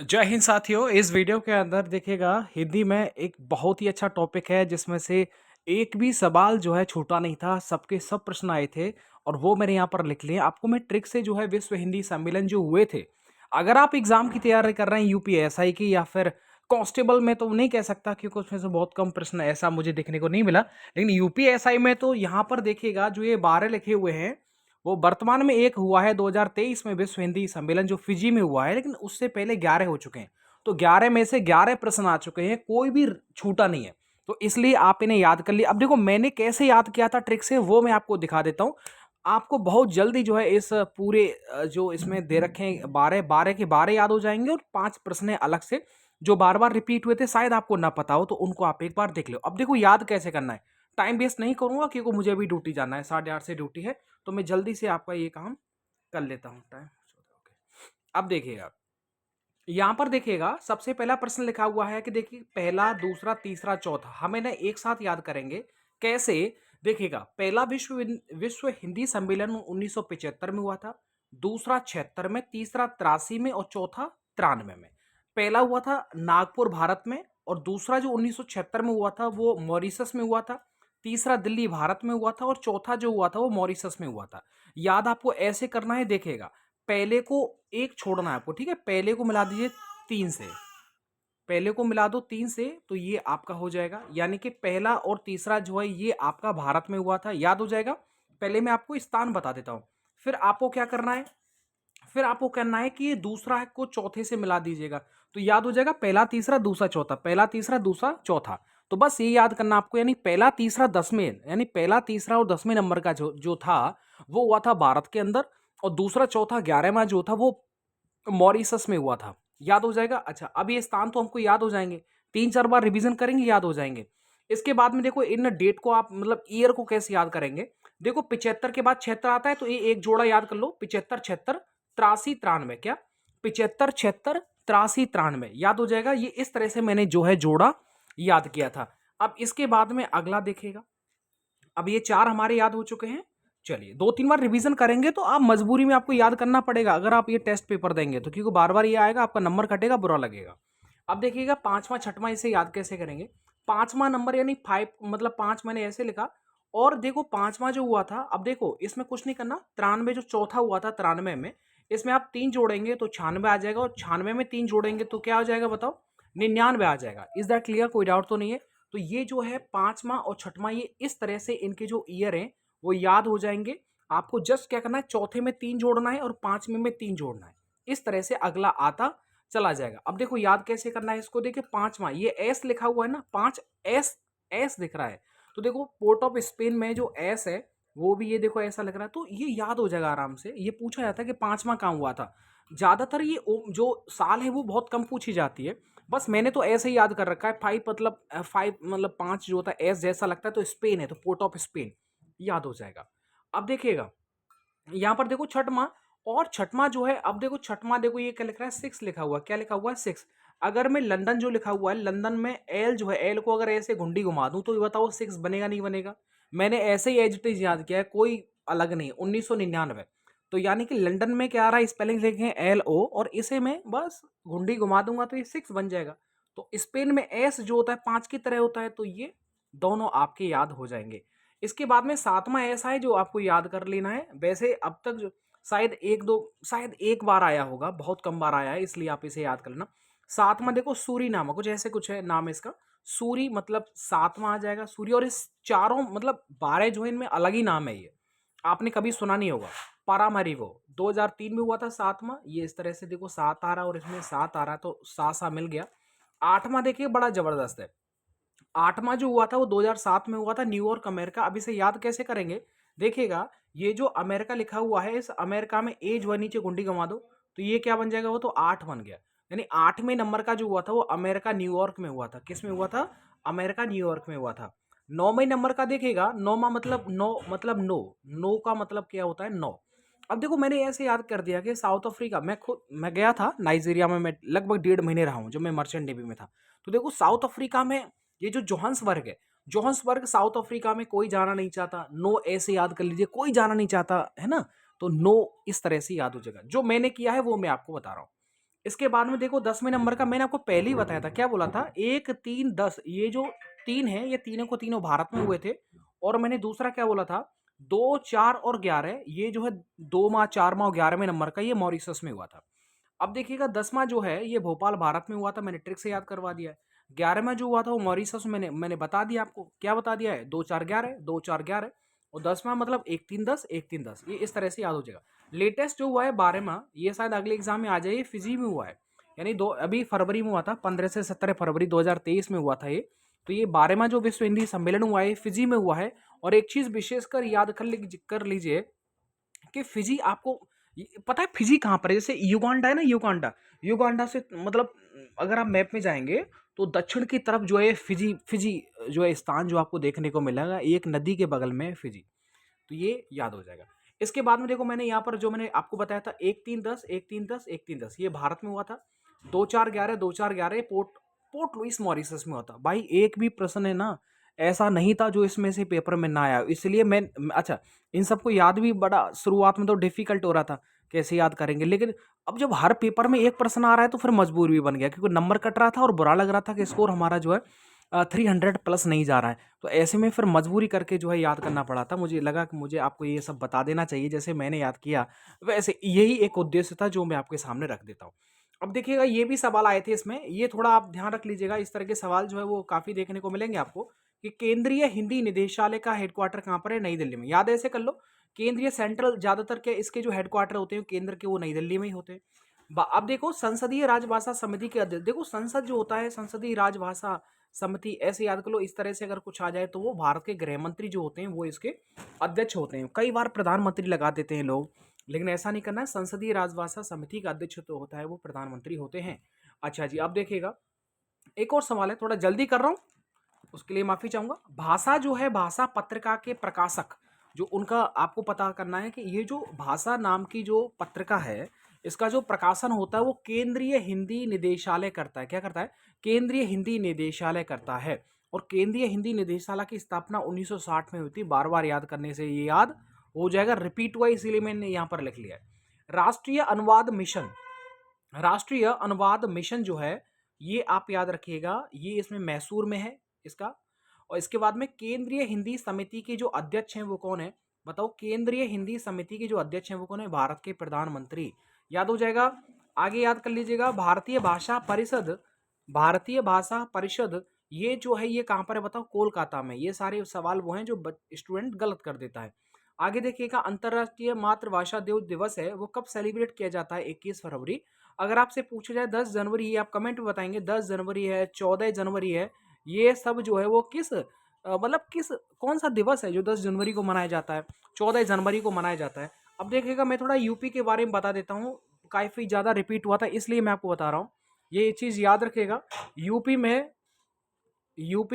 जय हिंद साथियों। इस वीडियो के अंदर देखिएगा, हिंदी में एक बहुत ही अच्छा टॉपिक है जिसमें से एक भी सवाल जो है छूटा नहीं था। सबके सब प्रश्न आए थे और वो मैंने यहाँ पर लिख लिए। आपको मैं ट्रिक से जो है विश्व हिंदी सम्मेलन जो हुए थे, अगर आप एग्जाम की तैयारी कर रहे हैं यूपीएसआई की या फिर कांस्टेबल में, तो नहीं कह सकता क्योंकि उसमें से बहुत कम प्रश्न ऐसा मुझे देखने को नहीं मिला। लेकिन यूपीएसआई में तो यहाँ पर देखिएगा, जो ये 12 लिखे हुए हैं वो वर्तमान में एक हुआ है 2023 में विश्व हिंदी सम्मेलन जो फिजी में हुआ है, लेकिन उससे पहले 11 हो चुके हैं। तो 11 में से 11 प्रश्न आ चुके हैं, कोई भी छूटा नहीं है। तो इसलिए आप इन्हें याद कर लिए। अब देखो मैंने कैसे याद किया था ट्रिक से, वो मैं आपको दिखा देता हूं। आपको बहुत जल्दी जो है इस पूरे जो इसमें दे रखे हैं 12 12 के 12 याद हो जाएंगे, और 5 प्रश्न हैं अलग से जो बार बार रिपीट हुए थे, शायद आपको ना पता हो, तो उनको आप एक बार देख लो। अब देखो याद कैसे करना है। टाइम वेस्ट नहीं करूंगा क्योंकि मुझे अभी ड्यूटी जाना है, 8:30 से ड्यूटी है। तो मैं जल्दी से आपका ये काम कर लेता हूँ। Time okay. अब देखिएगा, यहाँ पर देखिएगा सबसे पहला प्रश्न लिखा हुआ है कि देखिए पहला, दूसरा, तीसरा, चौथा हम इन्हें एक साथ याद करेंगे। कैसे? देखिएगा, पहला विश्व हिंदी सम्मेलन 1975 में हुआ था, दूसरा 76 में, तीसरा 83 में और चौथा 93 में। पहला हुआ था नागपुर भारत में, और दूसरा जो 1976 में हुआ था वो मॉरिशस में हुआ था, तीसरा दिल्ली भारत में हुआ था, और चौथा जो हुआ था वो मॉरिशस में हुआ था। याद आपको ऐसे करना है। देखिएगा, पहले को एक छोड़ना है आपको, ठीक है। पहले को मिला दीजिए 3 से, पहले को मिला दो 3 से, तो ये आपका हो जाएगा। यानी कि पहला और तीसरा जो है ये आपका भारत में हुआ था, याद हो जाएगा। पहले मैं आपको स्थान बता देता हूं। फिर आपको क्या करना है, फिर आपको करना है कि ये दूसरा है को चौथे से मिला दीजिएगा, तो याद हो जाएगा पहला तीसरा दूसरा चौथा, पहला तीसरा दूसरा चौथा। तो बस ये याद करना आपको, यानी पहला तीसरा 10वें, यानी पहला तीसरा और 10वें नंबर का जो जो था वो हुआ था भारत के अंदर, और दूसरा चौथा 11वां जो था वो मॉरिशस में हुआ था। याद हो जाएगा। अच्छा, अब ये स्थान तो हमको याद हो जाएंगे, 3-4 बार रिवीजन करेंगे, याद हो जाएंगे। इसके बाद में देखो इन डेट को आप मतलब ईयर को कैसे याद करेंगे। देखो 75 के बाद 76 आता है, तो ये एक जोड़ा याद कर लो, 75 76 83 93। क्या? 75 76 83 93 याद हो जाएगा। ये इस तरह से मैंने जो है जोड़ा याद किया था। अब इसके बाद में अगला देखेगा। अब ये 4 हमारे याद हो चुके हैं। चलिए 2-3 बार रिवीजन करेंगे तो आप मजबूरी में आपको याद करना पड़ेगा अगर आप ये टेस्ट पेपर देंगे तो, क्योंकि बार बार ये आएगा, आपका नंबर कटेगा, बुरा लगेगा। अब देखिएगा पांचवा छठवां इसे याद कैसे करेंगे। पांचवा नंबर यानी 5, मतलब 5 मैंने ऐसे लिखा। और देखो पांचवा जो हुआ था, अब देखो इसमें कुछ नहीं करना। 93 जो चौथा हुआ था 93 में, इसमें आप 3 जोड़ेंगे तो 96 आ जाएगा, और 96 में 3 जोड़ेंगे तो क्या आ जाएगा बताओ? 99 आ जाएगा। Is that clear? कोई डाउट तो नहीं है? तो ये जो है पांचवा और छठवां, ये इस तरह से इनके जो ईयर हैं वो याद हो जाएंगे। आपको जस्ट क्या करना है, चौथे में 3 जोड़ना है और 5वें में 3 जोड़ना है। इस तरह से अगला आता चला जाएगा। अब देखो याद कैसे करना है इसको। देखिए पांचवा, ये एस लिखा हुआ है ना, 5 एस, एस दिख रहा है। तो देखो पोर्ट ऑफ स्पेन में जो एस है वो भी ये देखो ऐसा लग रहा है, तो ये याद हो जाएगा आराम से। ये पूछा जाता है कि पांचवा कहाँ हुआ था। ज्यादातर ये जो साल है वो बहुत कम पूछी जाती है। बस मैंने तो ऐसे ही याद कर रखा है। 5 मतलब 5 मतलब 5 जो होता है एस जैसा लगता है, तो स्पेन है, तो पोर्ट ऑफ स्पेन याद हो जाएगा। अब देखिएगा यहाँ पर देखो छठवां, और छठवां जो है, अब देखो छठवां, देखो ये क्या लिख रहा है, 6 लिखा हुआ है। क्या लिखा हुआ है? 6। अगर मैं लंदन जो लिखा हुआ है, लंदन में एल जो है, एल को अगर ऐसे घुंडी घुमा दूं तो ये बताओ 6 बनेगा नहीं बनेगा? मैंने ऐसे ही एज इट इज याद किया है, कोई अलग नहीं। 1999। तो यानी कि लंदन में क्या आ रहा है, स्पेलिंग लिखे हैं LO, और इसे मैं बस घुंडी घुमा दूंगा तो ये 6 बन जाएगा। तो स्पेन में एस जो होता है 5 की तरह होता है, तो ये दोनों आपके याद हो जाएंगे। इसके बाद में सातवां ऐसा है जो आपको याद कर लेना है। वैसे अब तक शायद एक दो, शायद एक बार आया होगा, बहुत कम बार आया है, इसलिए आप इसे याद कर लेना। सातवां देखो सूरी नामा, कुछ ऐसे कुछ है नाम इसका। सूरी मतलब सातवां आ जाएगा, सूरी। और इस चारों मतलब 12 जो है इनमें अलग ही नाम है, ये आपने कभी सुना नहीं होगा। पारामारिवो 2003 में हुआ था सातवां, ये इस तरह से देखो 7 आ रहा और इसमें 7 आ रहा, तो सा मिल गया। आठवां देखिए बड़ा जबरदस्त है। आठवां जो हुआ था वो 2007 में हुआ था, न्यूयॉर्क अमेरिका। अब इसे याद कैसे करेंगे? देखिएगा, ये जो अमेरिका लिखा हुआ है, इस अमेरिका में ए जो है नीचे गुंडी गंवा दो, तो ये क्या बन जाएगा? वो तो 8 बन गया। यानी 8वें नंबर का जो हुआ था वो अमेरिका न्यूयॉर्क में हुआ था। किस में हुआ था? अमेरिका न्यूयॉर्क में हुआ था। 9वें नंबर का देखिएगा, नौमा मतलब नो, मतलब नो, नो का मतलब क्या होता है? नौ। अब देखो मैंने ऐसे याद कर दिया कि साउथ अफ्रीका, मैं गया था नाइजीरिया में, मैं लगभग 1.5 महीने रहा हूँ, जो मैं मर्चेंट नेवी में था। तो देखो साउथ अफ्रीका में ये जो जोहान्सबर्ग है, जोहान्सबर्ग साउथ अफ्रीका में कोई जाना नहीं चाहता। नो ऐसे याद कर लीजिए, कोई जाना नहीं चाहता है ना, तो नो इस तरह से याद हो जाएगा। जो मैंने किया है वो मैं आपको बता रहा हूँ। इसके बाद में देखो 10वें नंबर का मैंने आपको पहले ही बताया था, क्या बोला था, 1, 3, 10, ये जो 3 है ये तीनों को तीनों भारत में हुए थे। और मैंने दूसरा क्या बोला था, 2, 4 और 11 ये जो है 2 माह, 4 माह और 11वें नंबर का ये मॉरिशस में हुआ था। अब देखिएगा 10वां जो है ये भोपाल भारत में हुआ था, मैंने ट्रिक से याद करवा दिया है। 11वां जो हुआ था वो मॉरिशस में, मैंने बता दिया आपको, क्या बता दिया है, 2, 4, 11, 2, 4, 11। और 10वां मतलब 1, 3, 10, 1, 3, 10, ये इस तरह से याद हो जाएगा। लेटेस्ट जो हुआ है 12वां, ये शायद अगले एग्जाम में आ जाए, फिजी में हुआ है, यानी दो अभी फरवरी में हुआ था, 15 से 17 फरवरी 2023 में हुआ था ये। तो ये 12वां जो विश्व हिंदी सम्मेलन हुआ है फिजी में हुआ है। और एक चीज विशेषकर याद कर लीजिए कि फिजी आपको पता है फिजी कहाँ पर है, जैसे युगांडा है ना, युगांडा, युगांडा से मतलब अगर आप मैप में जाएंगे तो दक्षिण की तरफ जो है फिजी, फिजी जो है स्थान जो आपको देखने को मिलेगा, एक नदी के बगल में है फिजी। तो ये याद हो जाएगा। इसके बाद में देखो मैंने यहाँ पर जो मैंने आपको बताया था 1, 3, 10, 1, 3, 10, 1, 3, 10 ये भारत में हुआ था। 2, 4, 11, 2, 4, 11 पोर्ट पोर्ट लुइस मॉरिशस में होता। भाई एक भी प्रश्न है ना ऐसा नहीं था जो इसमें से पेपर में ना आया, इसलिए मैं अच्छा इन सबको याद भी बड़ा शुरुआत में तो डिफिकल्ट हो रहा था, कैसे याद करेंगे, लेकिन अब जब हर पेपर में एक प्रश्न आ रहा है तो फिर मजबूर भी बन गया, क्योंकि नंबर कट रहा था और बुरा लग रहा था कि स्कोर हमारा जो है 300 प्लस नहीं जा रहा है। तो ऐसे में फिर मजबूरी करके जो है याद करना पड़ा था। मुझे लगा कि मुझे आपको ये सब बता देना चाहिए, जैसे मैंने याद किया वैसे यही एक उद्देश्य था जो मैं आपके सामने रख देता हूँ। अब देखिएगा ये भी सवाल आए थे इसमें, ये थोड़ा आप ध्यान रख लीजिएगा, इस तरह के सवाल जो है वो काफ़ी देखने को मिलेंगे आपको, कि केंद्रीय हिंदी निदेशालय का हेडक्वार्टर कहाँ पर है, नई दिल्ली में। याद है, ऐसे कर लो, केंद्रीय सेंट्रल ज़्यादातर के इसके जो हेडक्वार्टर होते हैं केंद्र के वो नई दिल्ली में ही होते हैं। अब देखो संसदीय राजभाषा समिति के अध्यक्ष, देखो संसद जो होता है संसदीय राजभाषा समिति, ऐसे याद कर लो, इस तरह से अगर कुछ आ जाए तो वो भारत के गृह मंत्री जो होते हैं वो इसके अध्यक्ष होते हैं। कई बार प्रधानमंत्री लगा देते हैं लोग, लेकिन ऐसा नहीं करना है, संसदीय राजभाषा समिति का अध्यक्ष तो होता है वो प्रधानमंत्री होते हैं। अच्छा जी, अब देखिएगा एक और सवाल है, थोड़ा जल्दी कर रहा हूँ उसके लिए माफी चाहूंगा। भाषा जो है, भाषा पत्रिका के प्रकाशक जो उनका आपको पता करना है कि ये जो भाषा नाम की जो पत्रिका है इसका जो प्रकाशन होता है वो केंद्रीय हिंदी निदेशालय करता है। क्या करता है? केंद्रीय हिंदी निदेशालय करता है। और केंद्रीय हिंदी निदेशालय की स्थापना 1960 में हुई थी। बार बार याद करने से ये याद हो जाएगा, रिपीट हुआ इसीलिए मैंने यहाँ पर लिख लिया है। राष्ट्रीय अनुवाद मिशन, राष्ट्रीय अनुवाद मिशन जो है ये आप याद रखिएगा, ये इसमें मैसूर में है इसका। और इसके बाद में केंद्रीय हिंदी समिति के जो अध्यक्ष हैं वो कौन है, बताओ? केंद्रीय हिंदी समिति के जो अध्यक्ष हैं वो कौन है? भारत के प्रधानमंत्री। याद हो जाएगा। आगे याद कर लीजिएगा, भारतीय भाषा परिषद, भारतीय भाषा परिषद ये जो है ये कहाँ पर है बताओ? कोलकाता में। ये सारे सवाल वो हैं जो स्टूडेंट गलत कर देता है। आगे देखिएगा, अंतर्राष्ट्रीय मातृभाषा दिवस है वो कब सेलिब्रेट किया जाता है? 21 फरवरी। अगर आपसे पूछा जाए 10 जनवरी, ये आप कमेंट में बताएंगे 10 जनवरी है, 14 जनवरी है, ये सब जो है वो किस मतलब किस कौन सा दिवस है जो 10 जनवरी को मनाया जाता है, 14 जनवरी को मनाया जाता है? अब देखिएगा मैं थोड़ा यूपी के बारे में बता देता हूँ, काफ़ी ज़्यादा रिपीट हुआ था इसलिए मैं आपको बता रहा हूँ, ये चीज़ याद रखिएगा। यूपी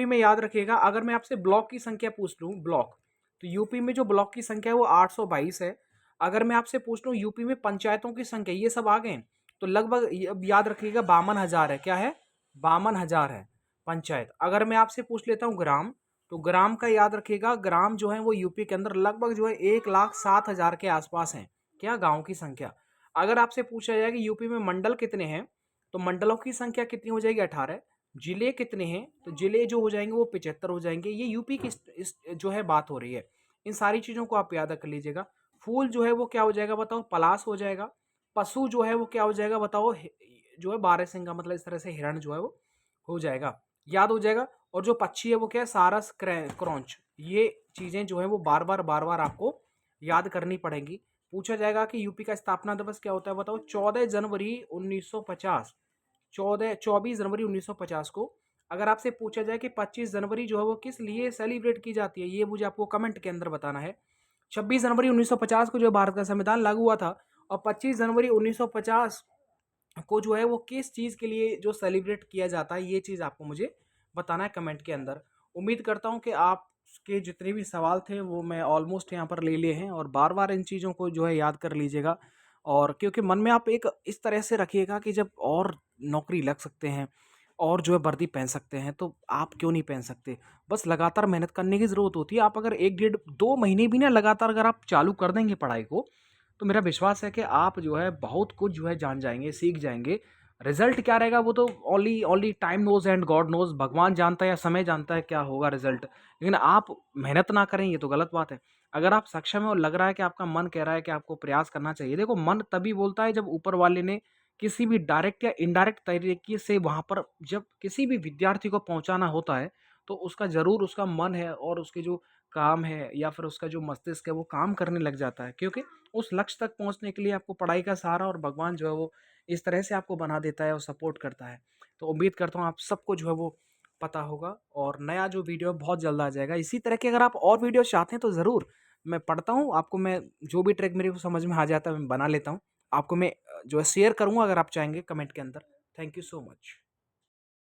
में याद रखिएगा, अगर मैं आपसे ब्लॉक की संख्या पूछ लूँ, ब्लॉक, तो यूपी में जो ब्लॉक की संख्या है वो 822 है। अगर मैं आपसे पूछ लूँ यूपी में पंचायतों की संख्या, ये सब आ गए, तो लगभग अब याद रखिएगा 52,000 है। क्या है? 52,000 है पंचायत। अगर मैं आपसे पूछ लेता हूँ ग्राम, तो ग्राम का याद रखिएगा, ग्राम जो है वो यूपी के अंदर लगभग जो है 1,07,000 के आसपास है। क्या? गाँव की संख्या। अगर आपसे पूछा जाए कि यूपी में मंडल कितने हैं, तो मंडलों की संख्या कितनी हो जाएगी? 18। जिले कितने हैं? तो जिले जो हो जाएंगे वो 75 हो जाएंगे। ये यूपी की जो है बात हो रही है। इन सारी चीज़ों को आप याद कर लीजिएगा। फूल जो है वो क्या हो जाएगा बताओ? पलाश हो जाएगा। पशु जो है वो क्या हो जाएगा बताओ? जो है बारहसिंगा, मतलब इस तरह से हिरण जो है वो हो जाएगा, याद हो जाएगा। और जो पक्षी है वो क्या है? सारस, क्रॉन्च। ये चीज़ें जो है वो बार बार आपको याद करनी पड़ेंगी। पूछा जाएगा कि यूपी का स्थापना दिवस क्या होता है बताओ? 14 जनवरी 1950, 24 जनवरी 1950 को। अगर आपसे पूछा जाए कि 25 जनवरी जो है वो किस लिए सेलिब्रेट की जाती है, ये मुझे आपको कमेंट के अंदर बताना है। 26 जनवरी 1950 को जो भारत का संविधान लागू हुआ था, और 25 जनवरी 1950 को जो है वो किस चीज़ के लिए जो सेलिब्रेट किया जाता है, ये चीज़ आपको मुझे बताना है कमेंट के अंदर। उम्मीद करता हूँ कि आपके जितने भी सवाल थे वो मैं ऑलमोस्ट यहाँ पर ले लिए हैं, और बार बार इन चीज़ों को जो है याद कर लीजिएगा। और क्योंकि मन में आप एक इस तरह से रखिएगा कि जब और नौकरी लग सकते हैं और जो है वर्दी पहन सकते हैं, तो आप क्यों नहीं पहन सकते? बस लगातार मेहनत करने की ज़रूरत होती है। आप अगर 1 डेढ़ 2 महीने भी ना लगातार अगर आप चालू कर देंगे पढ़ाई को, तो मेरा विश्वास है कि आप जो है बहुत कुछ जो है जान जाएँगे, सीख जाएँगे। रिज़ल्ट क्या रहेगा वो तो only only time knows and God knows, भगवान जानता है या समय जानता है क्या होगा रिज़ल्ट। लेकिन आप मेहनत ना करें ये तो गलत बात है। अगर आप सक्षम हैं और लग रहा है कि आपका मन कह रहा है कि आपको प्रयास करना चाहिए, देखो मन तभी बोलता है जब ऊपर वाले ने किसी भी डायरेक्ट या इनडायरेक्ट तरीके से वहाँ पर जब किसी भी विद्यार्थी को पहुँचाना होता है, तो उसका ज़रूर उसका मन है और उसके जो काम है या फिर उसका जो मस्तिष्क है वो काम करने लग जाता है। क्योंकि उस लक्ष्य तक पहुँचने के लिए आपको पढ़ाई का सहारा और भगवान जो है वो इस तरह से आपको बना देता है और सपोर्ट करता है। तो उम्मीद करता हूँ आप सबको जो है वो पता होगा और नया जो वीडियो है बहुत जल्द आ जाएगा। इसी तरह के अगर आप और वीडियो चाहते हैं तो ज़रूर मैं पढ़ता हूँ, आपको मैं जो भी ट्रिक मेरे को समझ में आ जाता है मैं बना लेता हूँ। आपको मैं जो है शेयर करूँगा अगर आप चाहेंगे कमेंट के अंदर। Thank you so much.